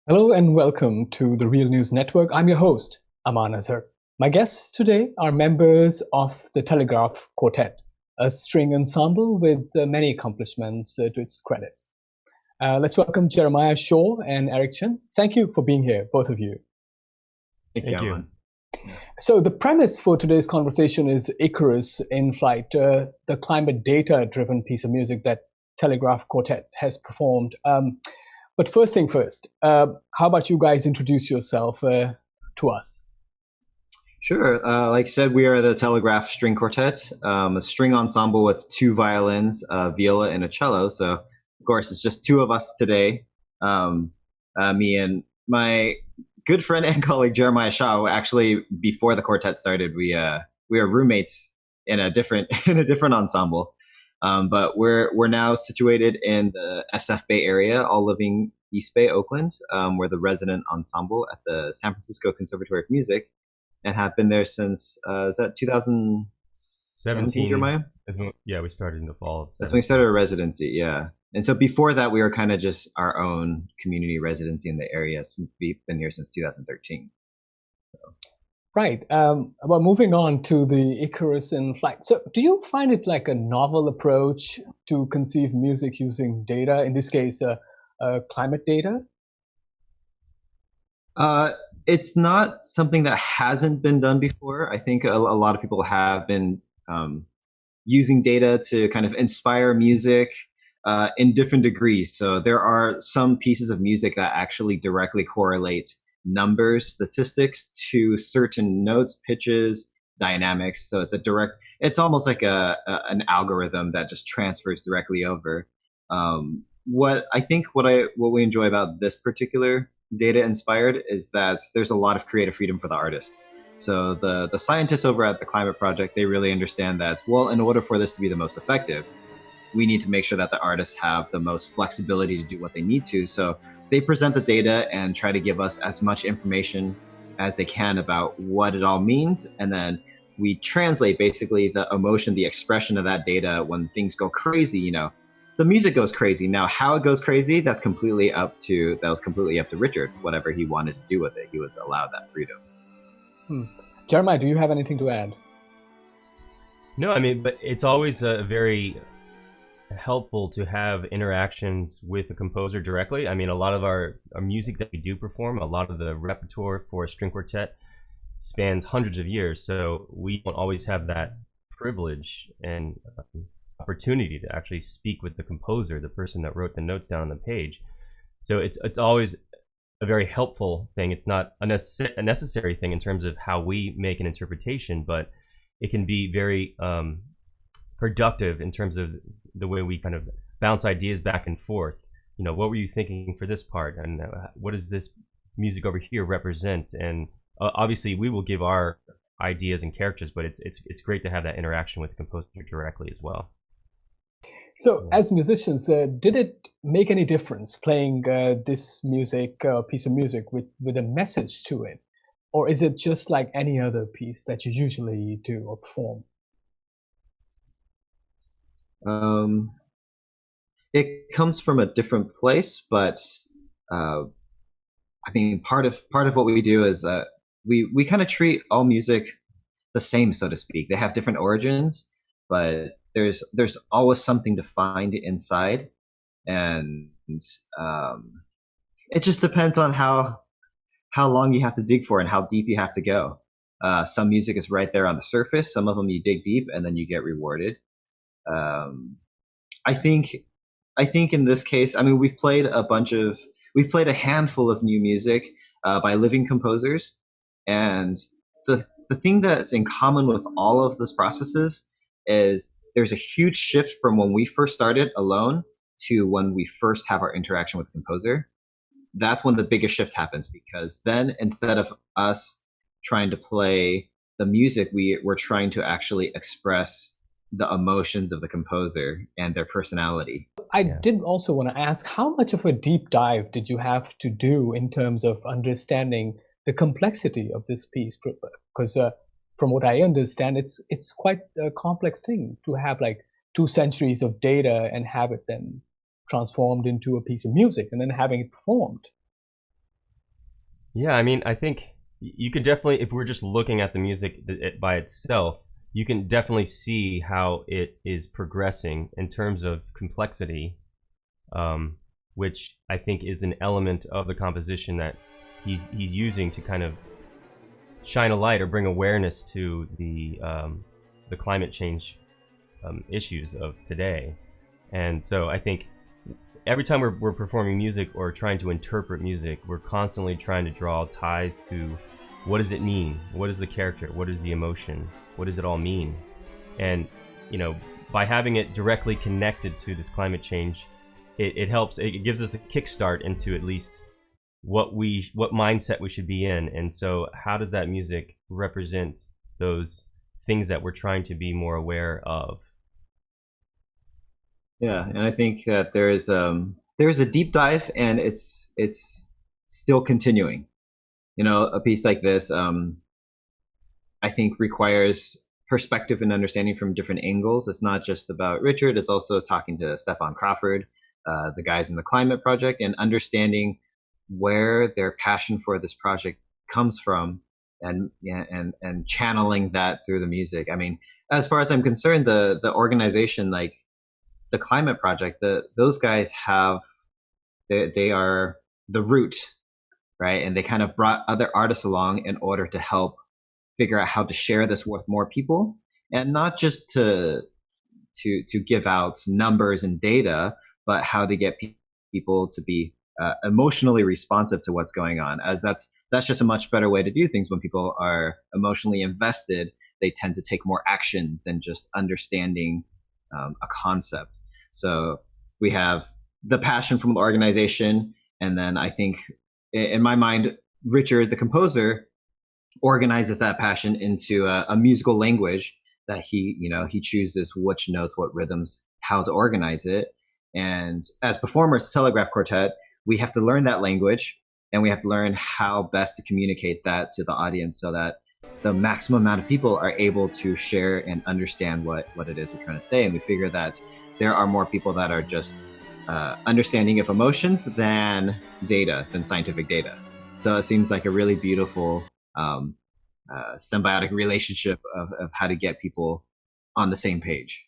Hello and welcome to the Real News Network. I'm your host, Aman Azhar. My guests today are members of the Telegraph Quartet, a string ensemble with many accomplishments to its credits. Let's welcome Jeremiah Shaw and Eric Chen. Thank you for being here, both of you. Thank you. So the premise for today's conversation is Icarus In Flight, the climate data-driven piece of music that Telegraph Quartet has performed. But first thing first, how about you guys introduce yourself to us? Sure. Like I said, we are the Telegraph String Quartet, a string ensemble with two violins, a viola, and a cello. So, of course, it's just two of us today. Me and my good friend and colleague Jeremiah Shaw. Actually, before the quartet started, we were roommates in a different ensemble. But we're now situated in the SF Bay area, all living East Bay, Oakland. We're the resident ensemble at the San Francisco Conservatory of Music, and have been there since is that 2017, Jeremiah? Yeah, we started in the fall of 17. That's when we started our residency, yeah. And so before that, we were kind of just our own community residency in the area. So we've been here since 2013. So. Right. Well, moving on to the Icarus In Flight. So do you find it like a novel approach to conceive music using data, in this case, climate data? It's not something that hasn't been done before. I think a lot of people have been using data to kind of inspire music in different degrees. So there are some pieces of music that actually directly correlate numbers, statistics to certain notes, pitches, dynamics. So it's almost like an algorithm that just transfers directly over. What we enjoy about this particular data inspired is that there's a lot of creative freedom for the artist. So the scientists over at the Climate Project, they really understand that, well, in order for this to be the most effective, we need to make sure that the artists have the most flexibility to do what they need to. So they present the data and try to give us as much information as they can about what it all means. And then we translate basically the emotion, the expression of that data when things go crazy, the music goes crazy. Now, how it goes crazy, that was completely up to Richard, whatever he wanted to do with it. He was allowed that freedom. Jeremiah, do you have anything to add? No, but it's always a very helpful to have interactions with the composer directly. A lot of our music that we do perform, a lot of the repertoire for a string quartet spans hundreds of years, so we don't always have that privilege and opportunity to actually speak with the composer, the person that wrote the notes down on the page. So it's always a very helpful thing. It's not a necessary thing in terms of how we make an interpretation, but it can be very productive in terms of the way we kind of bounce ideas back and forth. What were you thinking for this part, and what does this music over here represent? And obviously we will give our ideas and characters, but it's great to have that interaction with the composer directly as well. So as musicians, did it make any difference playing this piece of music with a message to it? Or is it just like any other piece that you usually do or perform? It comes from a different place, but part of what we do is we kind of treat all music the same, so to speak. They have different origins, but there's always something to find inside, and it just depends on how long you have to dig for and how deep you have to go. Some music is right there on the surface. Some of them you dig deep and then you get rewarded. I think in this case, we've played a handful of new music by living composers, and the thing that's in common with all of those processes is there's a huge shift from when we first started alone to when we first have our interaction with the composer. That's when the biggest shift happens, because then instead of us trying to play the music, we're trying to actually express the emotions of the composer and their personality. I did also want to ask, how much of a deep dive did you have to do in terms of understanding the complexity of this piece? Because from what I understand, it's quite a complex thing to have like 2 centuries of data and have it then transformed into a piece of music and then having it performed. Yeah, I mean, I think you could definitely, if we're just looking at the music by itself, you can definitely see how it is progressing in terms of complexity, which I think is an element of the composition that he's using to kind of shine a light or bring awareness to the climate change issues of today. And so I think every time we're performing music or trying to interpret music, we're constantly trying to draw ties to what does it mean? What is the character? What is the emotion? What does it all mean? And, you know, by having it directly connected to this climate change, it helps, it gives us a kickstart into at least what mindset we should be in. And so how does that music represent those things that we're trying to be more aware of? Yeah, and I think that there's a deep dive, and it's still continuing. You know, a piece like this, I think requires perspective and understanding from different angles. It's not just about Richard; it's also talking to Stefan Crawford, the guys in the Climate Project, and understanding where their passion for this project comes from, and channeling that through the music. I mean, as far as I'm concerned, the organization, like the Climate Project, those guys have they are the root, right? And they kind of brought other artists along in order to help figure out how to share this with more people, and not just to give out numbers and data, but how to get people to be emotionally responsive to what's going on, as that's just a much better way to do things. When people are emotionally invested, they tend to take more action than just understanding a concept. So we have the passion from the organization, and then I think, in my mind, Richard, the composer, organizes that passion into a musical language that he chooses which notes, what rhythms, how to organize it. And as performers, Telegraph Quartet, we have to learn that language, and we have to learn how best to communicate that to the audience so that the maximum amount of people are able to share and understand what it is we're trying to say. And we figure that there are more people that are just understanding of emotions than scientific data. So it seems like a really beautiful symbiotic relationship of how to get people on the same page.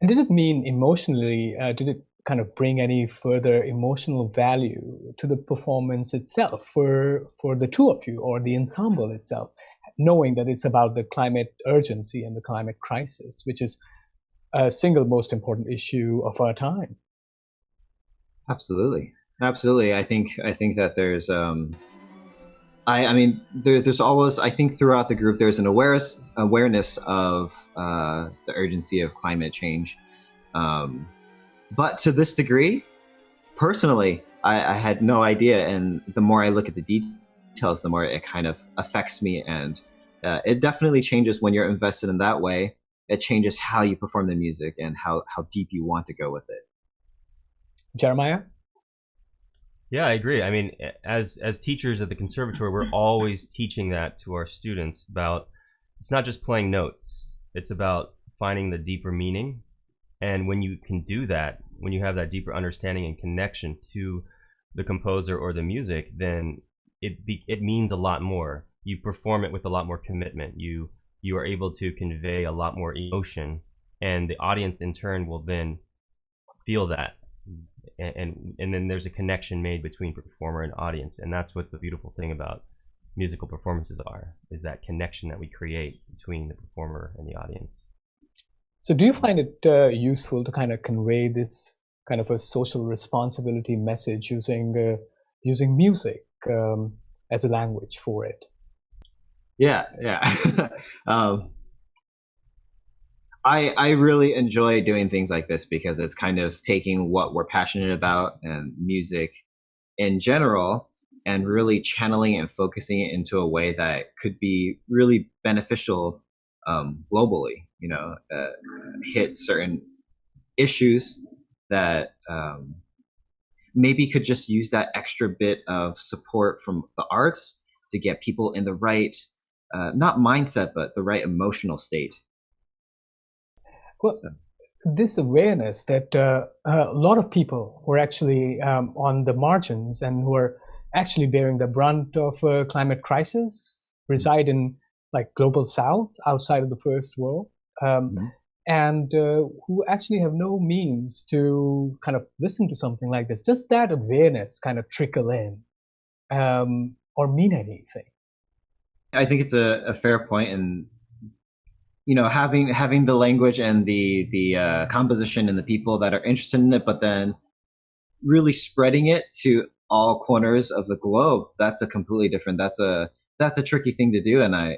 And did it mean emotionally, did it kind of bring any further emotional value to the performance itself for the two of you, or the ensemble itself, knowing that it's about the climate urgency and the climate crisis, which is a single most important issue of our time? Absolutely. I think that there's I mean, there's always, I think throughout the group, there's an awareness of the urgency of climate change. But to this degree, personally, I had no idea. And the more I look at the details, the more it kind of affects me. And it definitely changes when you're invested in that way. It changes how you perform the music and how deep you want to go with it. Jeremiah? Yeah, I agree. I mean, as teachers at the conservatory, we're always teaching that to our students about, it's not just playing notes. It's about finding the deeper meaning. And when you can do that, when you have that deeper understanding and connection to the composer or the music, then it means a lot more. You perform it with a lot more commitment. You are able to convey a lot more emotion, and the audience in turn will then feel that. And then there's a connection made between performer and audience, and that's what the beautiful thing about musical performances is that connection that we create between the performer and the audience. So do you find it useful to kind of convey this kind of a social responsibility message using music as a language for it? Yeah. I really enjoy doing things like this because it's kind of taking what we're passionate about and music in general and really channeling and focusing it into a way that could be really beneficial globally, hit certain issues that maybe could just use that extra bit of support from the arts to get people in the right, not mindset, but the right emotional state. Well, this awareness that a lot of people who are actually on the margins and who are actually bearing the brunt of a climate crisis reside in like global south, outside of the first world, and who actually have no means to kind of listen to something like this. Does that awareness kind of trickle in or mean anything? I think it's a fair point, and having the language and the composition and the people that are interested in it, but then really spreading it to all corners of the globe, that's a completely different, that's a tricky thing to do. And I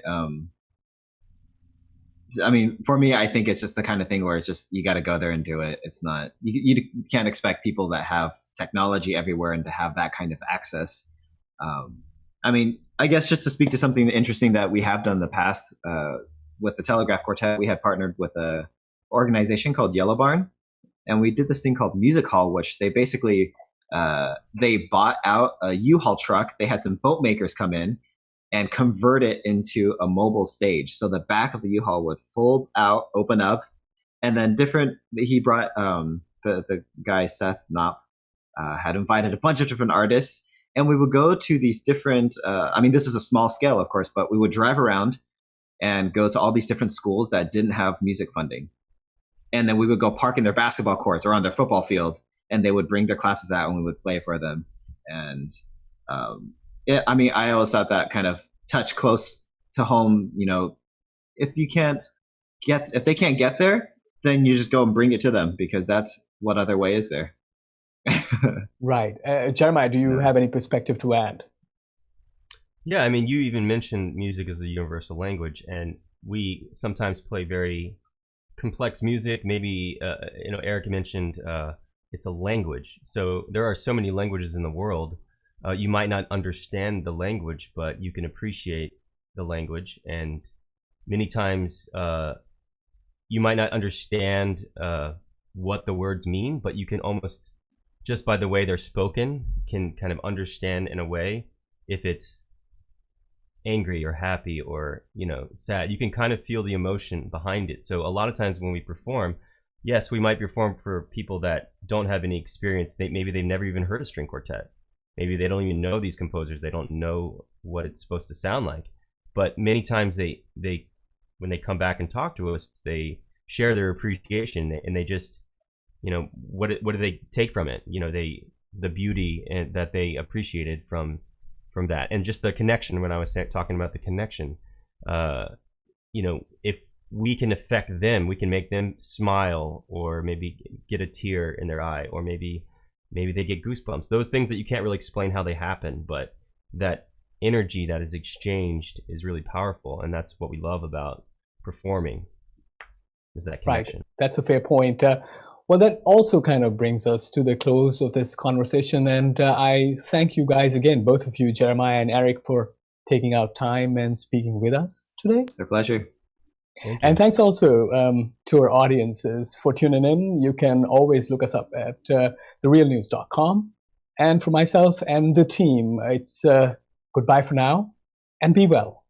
mean, for me, I think it's just the kind of thing where it's just, you got to go there and do it. It's not, you can't expect people that have technology everywhere and to have that kind of access. I mean, I guess just to speak to something interesting that we have done in the past, with the Telegraph Quartet, we had partnered with a organization called Yellow Barn, and we did this thing called Music Hall, which they basically, they bought out a U-Haul truck. They had some boat makers come in and convert it into a mobile stage. So the back of the U-Haul would fold out, open up, and then he brought, the guy, Seth Knopp, had invited a bunch of different artists, and we would go to these different, I mean, this is a small scale, of course, but we would drive around and go to all these different schools that didn't have music funding. And then we would go park in their basketball courts or on their football field, and they would bring their classes out and we would play for them. And I mean, I always thought that kind of touched close to home. If they can't get there, then you just go and bring it to them, because that's what other way is there. Right. Jeremiah, do you have any perspective to add? Yeah, I mean, you even mentioned music as a universal language, and we sometimes play very complex music. Maybe, Eric mentioned it's a language. So there are so many languages in the world. You might not understand the language, but you can appreciate the language. And many times you might not understand what the words mean, but you can almost, just by the way they're spoken, can kind of understand in a way if it's angry or happy or sad. You can kind of feel the emotion behind it. So a lot of times when we perform, yes, we might perform for people that don't have any experience. Maybe they've never even heard a string quartet. Maybe they don't even know these composers. They don't know what it's supposed to sound like. But many times they when they come back and talk to us, they share their appreciation, and they just, what do they take from it? The beauty and that they appreciated from that, and just the connection. When I was talking about the connection, if we can affect them, we can make them smile, or maybe get a tear in their eye, or maybe they get goosebumps. Those things that you can't really explain how they happen, but that energy that is exchanged is really powerful, and that's what we love about performing, is that connection. Right. That's a fair point. Well, that also kind of brings us to the close of this conversation, and I thank you guys again, both of you, Jeremiah and Eric, for taking out time and speaking with us today. It's a pleasure. And thanks also to our audiences for tuning in. You can always look us up at therealnews.com. And for myself and the team, it's goodbye for now, and be well.